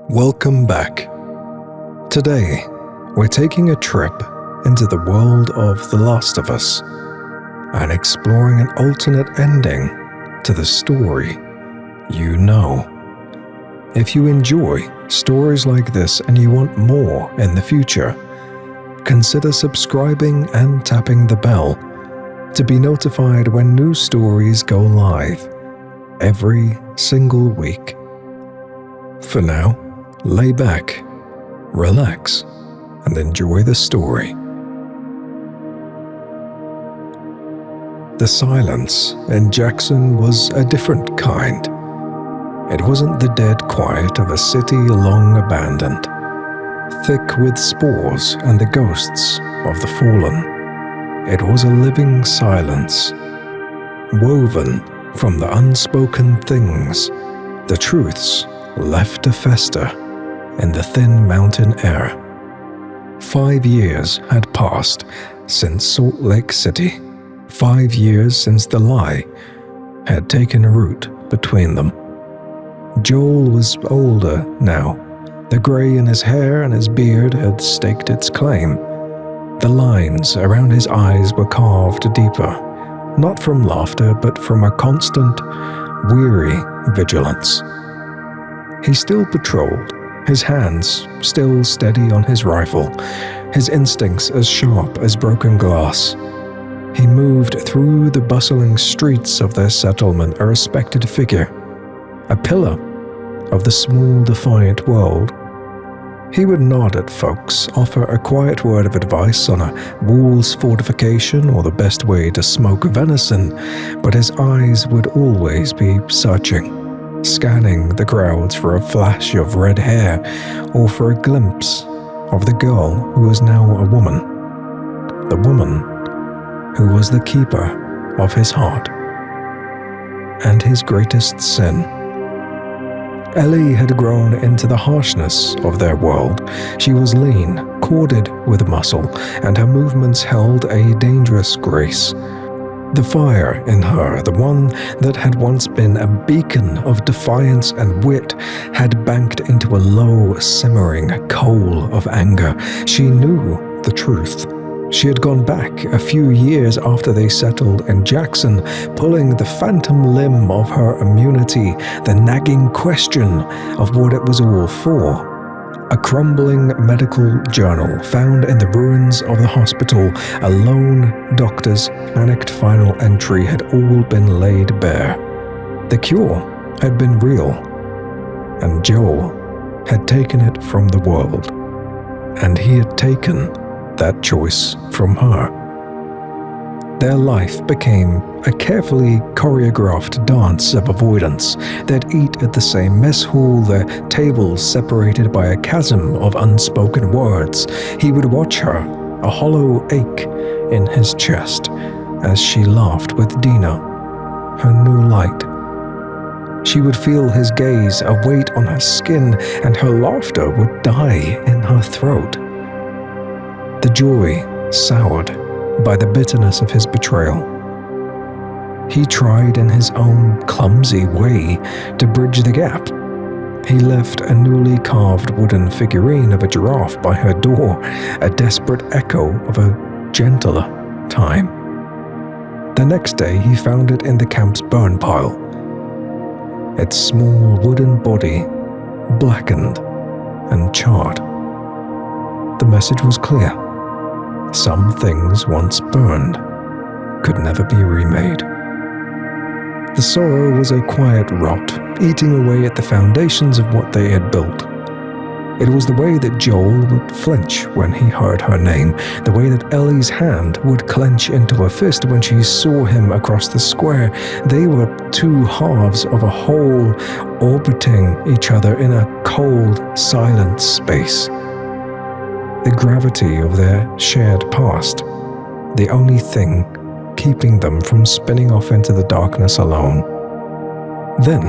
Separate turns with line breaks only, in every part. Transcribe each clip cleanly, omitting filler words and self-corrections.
Welcome back. Today, we're taking a trip into the world of The Last of Us and exploring an alternate ending to the story you know. If you enjoy stories like this and you want more in the future, consider subscribing and tapping the bell to be notified when new stories go live every single week. For now, lay back, relax, and enjoy the story. The silence in Jackson was a different kind. It wasn't the dead quiet of a city long abandoned, thick with spores and the ghosts of the fallen. It was a living silence, woven from the unspoken things, the truths left to fester in the thin mountain air. 5 years had passed since Salt Lake City. 5 years since the lie had taken root between them. Joel was older now. The gray in his hair and his beard had staked its claim. The lines around his eyes were carved deeper, not from laughter but from a constant, weary vigilance. He still patrolled, his hands still steady on his rifle, his instincts as sharp as broken glass. He moved through the bustling streets of their settlement, a respected figure, a pillar of the small, defiant world. He would nod at folks, offer a quiet word of advice on a wall's fortification or the best way to smoke venison, but his eyes would always be searching, scanning the crowds for a flash of red hair or for a glimpse of the girl who was now a woman. The woman who was the keeper of his heart and his greatest sin. Ellie had grown into the harshness of their world. She was lean, corded with muscle, and her movements held a dangerous grace. The fire in her, the one that had once been a beacon of defiance and wit, had banked into a low, simmering coal of anger. She knew the truth. She had gone back a few years after they settled in Jackson, pulling the phantom limb of her immunity, the nagging question of what it was all for. A crumbling medical journal found in the ruins of the hospital, a lone doctor's panicked final entry had all been laid bare. The cure had been real, and Joel had taken it from the world, and he had taken that choice from her. Their life became a carefully choreographed dance of avoidance. They'd eat at the same mess hall, their tables separated by a chasm of unspoken words. He would watch her, a hollow ache in his chest, as she laughed with Dina, her new light. She would feel his gaze, a weight on her skin, and her laughter would die in her throat. The joy soured by the bitterness of his betrayal. He tried in his own clumsy way to bridge the gap. He left a newly carved wooden figurine of a giraffe by her door, a desperate echo of a gentler time. The next day he found it in the camp's burn pile, its small wooden body blackened and charred. The message was clear. Some things once burned could never be remade. The sorrow was a quiet rot, eating away at the foundations of what they had built. It was the way that Joel would flinch when he heard her name, the way that Ellie's hand would clench into a fist when she saw him across the square. They were two halves of a whole, orbiting each other in a cold, silent space. The gravity of their shared past, the only thing keeping them from spinning off into the darkness alone. Then,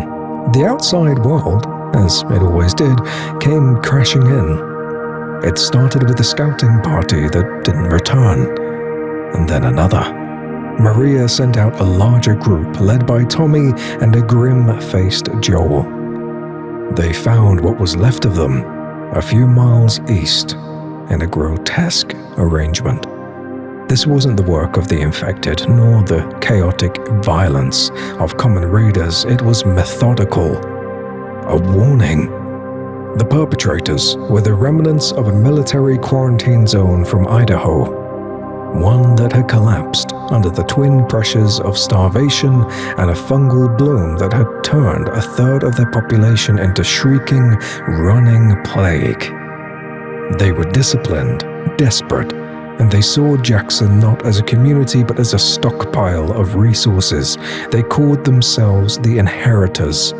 the outside world, as it always did, came crashing in. It started with a scouting party that didn't return, and then another. Maria sent out a larger group led by Tommy and a grim-faced Joel. They found what was left of them a few miles east in a grotesque arrangement. This wasn't the work of the infected, nor the chaotic violence of common raiders. It was methodical. A warning. The perpetrators were the remnants of a military quarantine zone from Idaho, one that had collapsed under the twin pressures of starvation and a fungal bloom that had turned a third of their population into shrieking, running plague. They were disciplined, desperate, and they saw Jackson not as a community but as a stockpile of resources. They called themselves the Inheritors,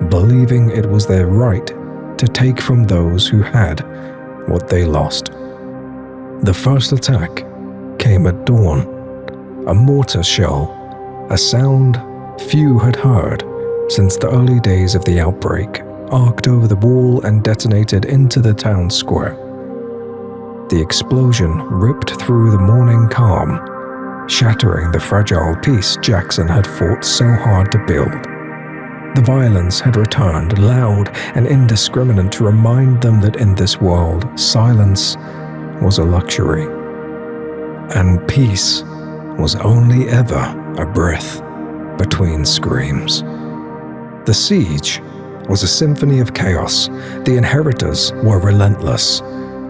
believing it was their right to take from those who had what they lost. The first attack came at dawn, a mortar shell, a sound few had heard since the early days of the outbreak, arced over the wall and detonated into the town square. The explosion ripped through the morning calm, shattering the fragile peace Jackson had fought so hard to build. The violence had returned, loud and indiscriminate, to remind them that in this world, silence was a luxury, and peace was only ever a breath between screams. The siege was a symphony of chaos. The Inheritors were relentless,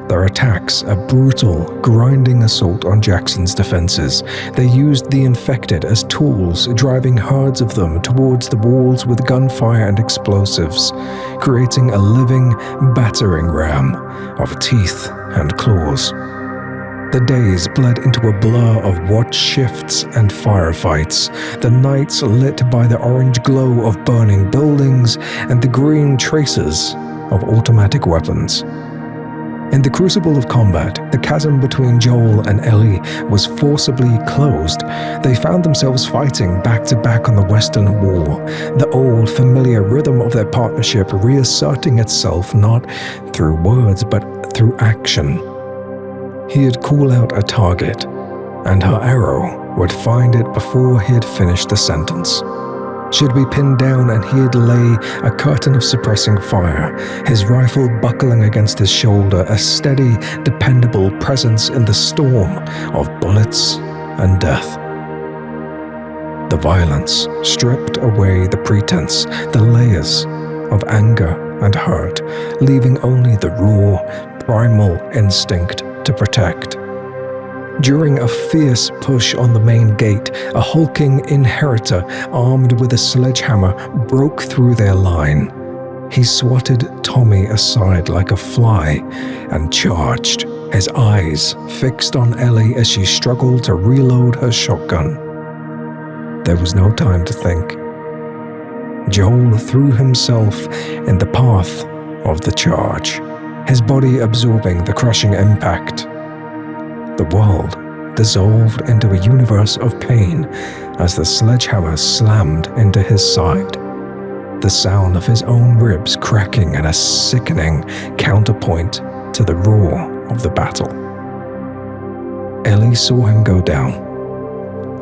their attacks a brutal, grinding assault on Jackson's defenses. They used the infected as tools, driving herds of them towards the walls with gunfire and explosives, creating a living, battering ram of teeth and claws. The days bled into a blur of watch shifts and firefights, the nights lit by the orange glow of burning buildings and the green traces of automatic weapons. In the crucible of combat, the chasm between Joel and Ellie was forcibly closed. They found themselves fighting back to back on the western wall, the old familiar rhythm of their partnership reasserting itself not through words but through action. He'd call out a target, and her arrow would find it before he'd finished the sentence. She'd be pinned down and he'd lay a curtain of suppressing fire, his rifle buckling against his shoulder, a steady, dependable presence in the storm of bullets and death. The violence stripped away the pretense, the layers of anger and hurt, leaving only the raw, primal instinct to protect. During a fierce push on the main gate, a hulking inheritor armed with a sledgehammer broke through their line. He swatted Tommy aside like a fly and charged, his eyes fixed on Ellie as she struggled to reload her shotgun. There was no time to think. Joel threw himself in the path of the charge, his body absorbing the crushing impact. The world dissolved into a universe of pain as the sledgehammer slammed into his side, the sound of his own ribs cracking and a sickening counterpoint to the roar of the battle. Ellie saw him go down.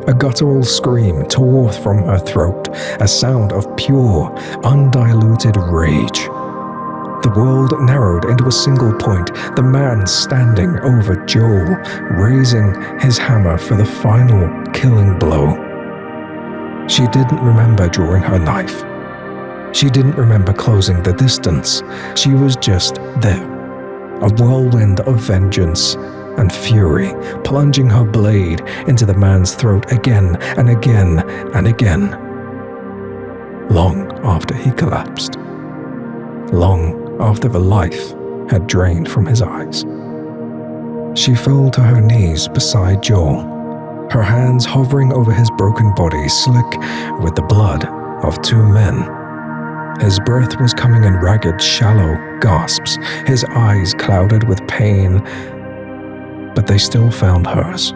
A guttural scream tore from her throat, a sound of pure, undiluted rage. The world narrowed into a single point, the man standing over Joel, raising his hammer for the final killing blow. She didn't remember drawing her knife. She didn't remember closing the distance. She was just there, a whirlwind of vengeance and fury, plunging her blade into the man's throat again and again and again. Long after he collapsed. Long after the life had drained from his eyes. She fell to her knees beside Joel, her hands hovering over his broken body, slick with the blood of two men. His breath was coming in ragged, shallow gasps, his eyes clouded with pain, but they still found hers.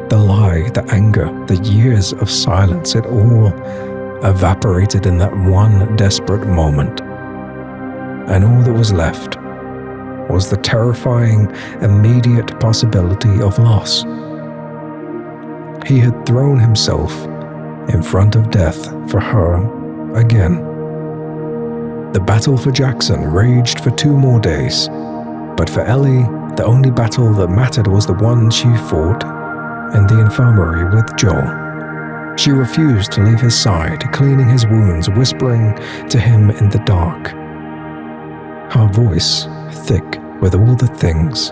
The lie, the anger, the years of silence, it all evaporated in that one desperate moment. And all that was left was the terrifying, immediate possibility of loss. He had thrown himself in front of death for her again. The battle for Jackson raged for 2 more days, but for Ellie, the only battle that mattered was the one she fought in the infirmary with Joel. She refused to leave his side, cleaning his wounds, whispering to him in the dark. Her voice thick with all the things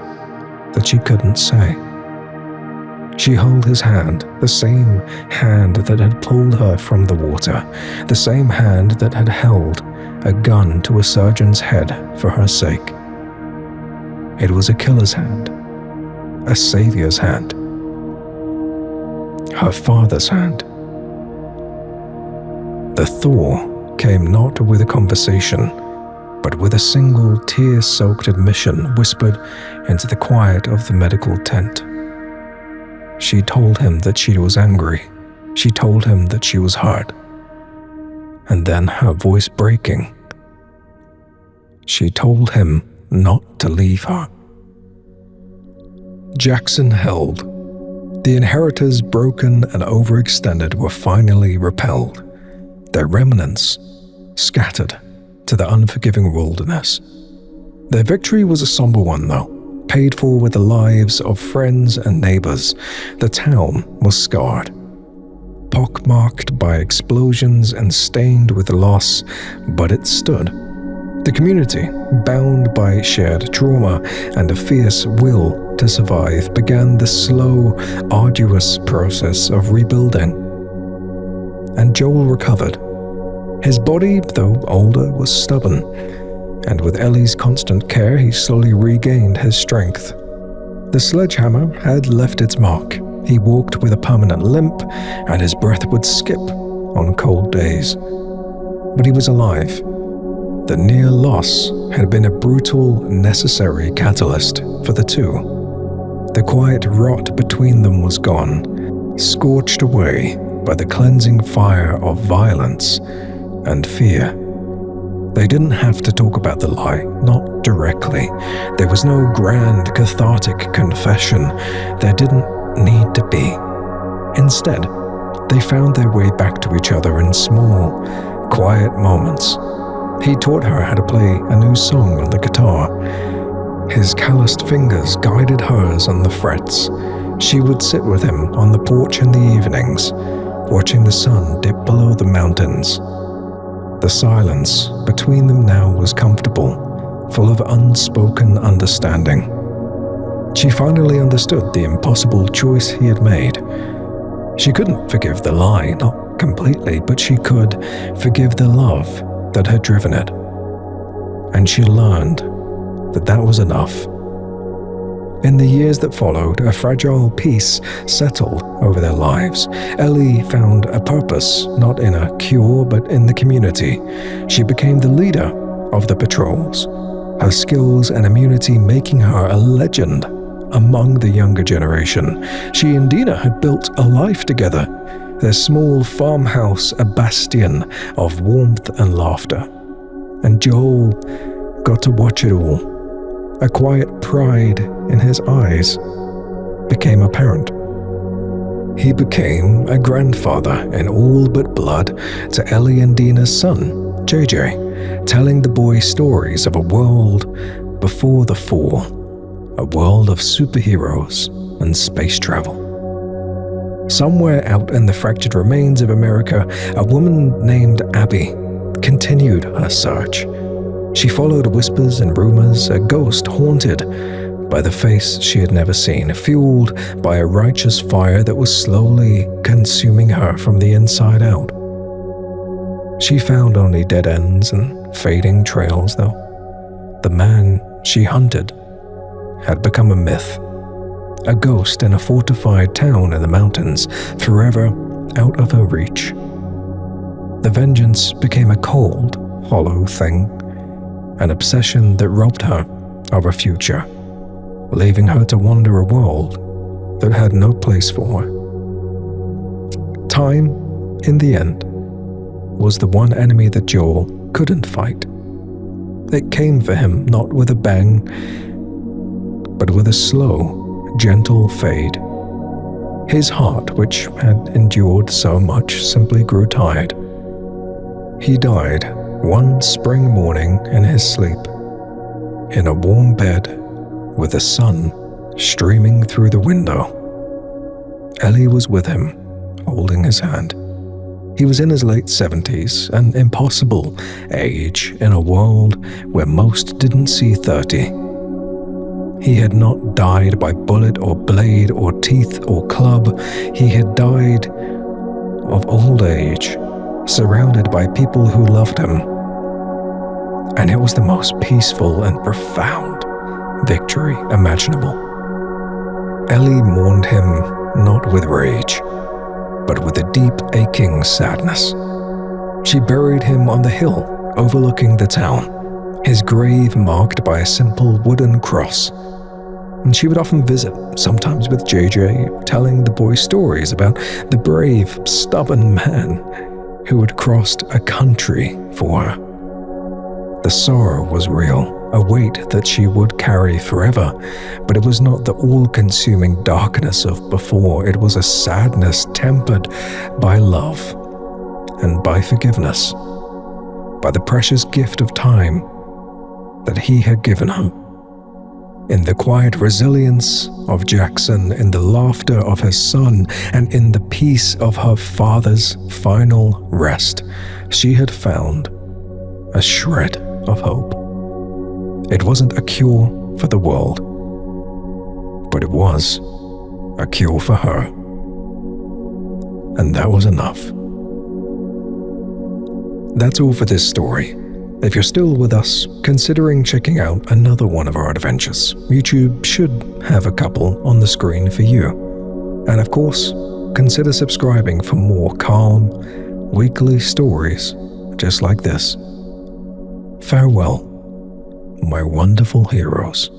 that she couldn't say. She held his hand, the same hand that had pulled her from the water, the same hand that had held a gun to a surgeon's head for her sake. It was a killer's hand, a savior's hand, her father's hand. The thaw came not with a conversation, but with a single tear-soaked admission whispered into the quiet of the medical tent. She told him that she was angry. She told him that she was hurt. And then, her voice breaking, she told him not to leave her. Jackson held. The inheritors, broken and overextended, were finally repelled, their remnants scattered to the unforgiving wilderness. Their victory was a somber one, though, paid for with the lives of friends and neighbors. The town was scarred, pockmarked by explosions and stained with loss, but it stood. The community, bound by shared trauma and a fierce will to survive, began the slow, arduous process of rebuilding. And Joel recovered. His body, though older, was stubborn, and with Ellie's constant care, he slowly regained his strength. The sledgehammer had left its mark. He walked with a permanent limp, and his breath would skip on cold days. But he was alive. The near loss had been a brutal, necessary catalyst for the two. The quiet rot between them was gone, scorched away by the cleansing fire of violence and fear. They didn't have to talk about the lie, not directly. There was no grand, cathartic confession. There didn't need to be. Instead, they found their way back to each other in small, quiet moments. He taught her how to play a new song on the guitar. His calloused fingers guided hers on the frets. She would sit with him on the porch in the evenings, watching the sun dip below the mountains. The silence between them now was comfortable, full of unspoken understanding. She finally understood the impossible choice he had made. She couldn't forgive the lie, not completely, but she could forgive the love that had driven it. And she learned that that was enough. In the years that followed, a fragile peace settled over their lives. Ellie found a purpose, not in a cure, but in the community. She became the leader of the patrols, her skills and immunity making her a legend among the younger generation. She and Dina had built a life together, their small farmhouse a bastion of warmth and laughter. And Joel got to watch it all. A quiet pride in his eyes became apparent. He became a grandfather in all but blood to Ellie and Dina's son, JJ, telling the boy stories of a world before the fall, a world of superheroes and space travel. Somewhere out in the fractured remains of America, a woman named Abby continued her search. She followed whispers and rumors, a ghost haunted by the face she had never seen, fueled by a righteous fire that was slowly consuming her from the inside out. She found only dead ends and fading trails, though. The man she hunted had become a myth, a ghost in a fortified town in the mountains, forever out of her reach. The vengeance became a cold, hollow thing, an obsession that robbed her of her future, leaving her to wander a world that had no place for her. Time, in the end, was the one enemy that Joel couldn't fight. It came for him not with a bang, but with a slow, gentle fade. His heart, which had endured so much, simply grew tired. He died one spring morning in his sleep, in a warm bed with the sun streaming through the window. Ellie was with him, holding his hand. He was in his late 70s, an impossible age in a world where most didn't see 30. He had not died by bullet or blade or teeth or club. He had died of old age, surrounded by people who loved him. And it was the most peaceful and profound victory imaginable. Ellie mourned him not with rage, but with a deep, aching sadness. She buried him on the hill overlooking the town, his grave marked by a simple wooden cross. And she would often visit, sometimes with JJ, telling the boy stories about the brave, stubborn man who had crossed a country for her. The sorrow was real, a weight that she would carry forever, but it was not the all-consuming darkness of before. It was a sadness tempered by love and by forgiveness, by the precious gift of time that he had given her. In the quiet resilience of Jackson, in the laughter of her son, and in the peace of her father's final rest, she had found a shred of hope. It wasn't a cure for the world, but it was a cure for her. And that was enough. That's all for this story. If you're still with us, considering checking out another one of our adventures, YouTube should have a couple on the screen for you. And of course, consider subscribing for more calm, weekly stories just like this. Farewell, my wonderful heroes.